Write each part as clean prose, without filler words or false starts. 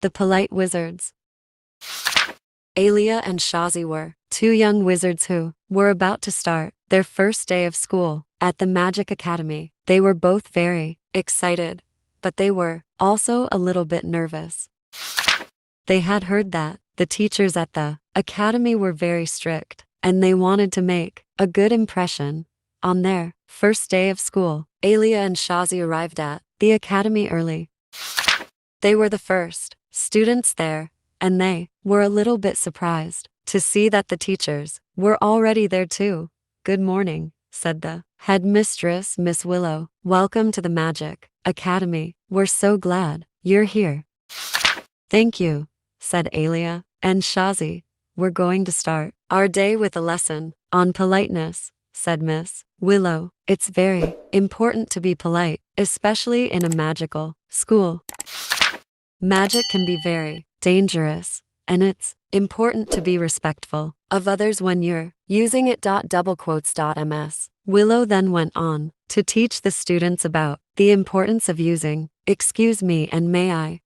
The polite wizards. Alia and Shazi were two young wizards who were about to start their first day of school at the Magic Academy. They were both very excited, but they were also a little bit nervous. They had heard that the teachers at the academy were very strict, and they wanted to make a good impression on their first day of school. Alia and Shazi arrived at the academy early. They were the first students there, and they were a little bit surprised to see that the teachers were already there too. "Good morning," said the headmistress, Miss Willow. "Welcome to the Magic Academy. We're so glad you're here." "Thank you," said Alia and Shazi. "We're going to start our day with a lesson on politeness," said Miss Willow. "It's very important to be polite, especially in a magical school. Magic can be very dangerous, and it's important to be respectful of others when you're using it. Double quotes. Ms. Willow then went on to teach the students about the importance of using "excuse me" and "may I."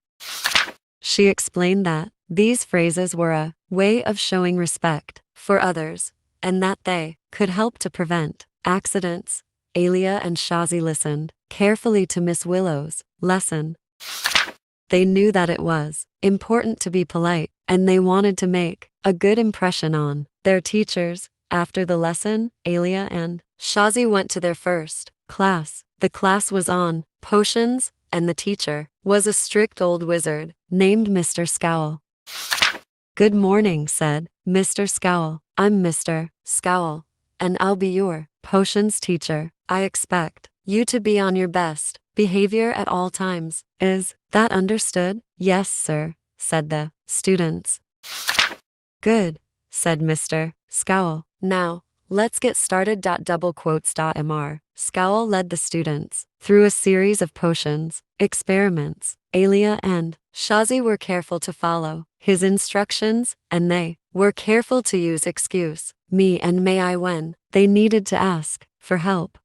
She explained that these phrases were a way of showing respect for others, and that they could help to prevent accidents. Alia and Shazi listened carefully to Miss Willow's lesson. They knew that it was important to be polite, and they wanted to make a good impression on their teachers. After the lesson, Alia and Shazi went to their first class. The class was on potions, and the teacher was a strict old wizard named Mr. Scowl. "Good morning," said Mr. Scowl. "I'm Mr. Scowl, and I'll be your potions teacher. I expect you to be on your best behavior at all times. Is that understood?" "Yes, sir," said the students. "Good," said Mr. Scowl. "Now, let's get started." Double quotes. Mr. Scowl led the students through a series of potions experiments. Alia and Shazi were careful to follow his instructions, and they were careful to use "excuse me" and "may I" when they needed to ask for help.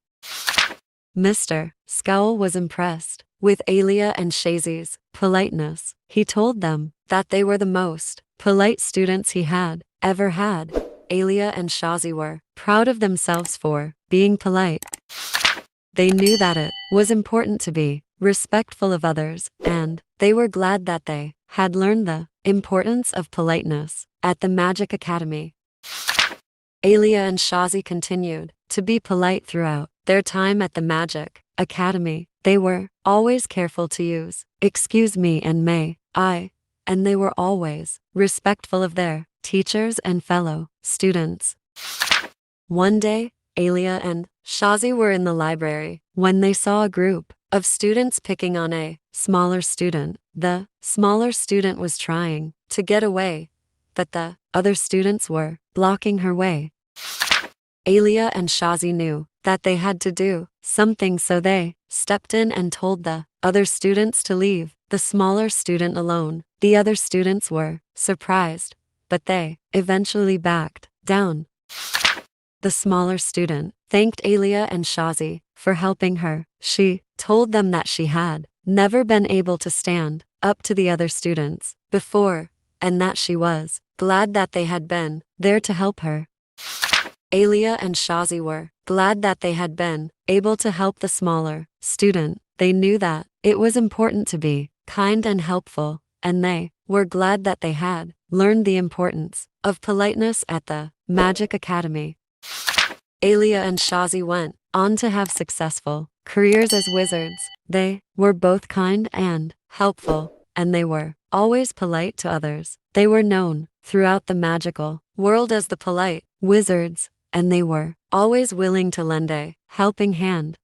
Mr. Scowl was impressed with Alia and Shazi's politeness. He told them that they were the most polite students he had ever had. Alia and Shazi were proud of themselves for being polite. They knew that it was important to be respectful of others, and they were glad that they had learned the importance of politeness at the Magic Academy. Alia and Shazi continued to be polite throughout their time at the Magic Academy. They were always careful to use "excuse me" and "may I," and they were always respectful of their teachers and fellow students. One day, Alia and Shazi were in the library when they saw a group of students picking on a smaller student. The smaller student was trying to get away, but the other students were blocking her way. Alia and Shazi knew that they had to do something, so they stepped in and told the other students to leave the smaller student alone. The other students were surprised, but they eventually backed down. The smaller student thanked Alia and Shazi for helping her. She told them that she had never been able to stand up to the other students before, and that she was glad that they had been there to help her. Alia and Shazi were glad that they had been able to help the smaller student. They knew that it was important to be kind and helpful, and they were glad that they had learned the importance of politeness at the Magic Academy. Alia and Shazi went on to have successful careers as wizards. They were both kind and helpful, and they were always polite to others. They were known throughout the magical world as the polite wizards, and they were always willing to lend a helping hand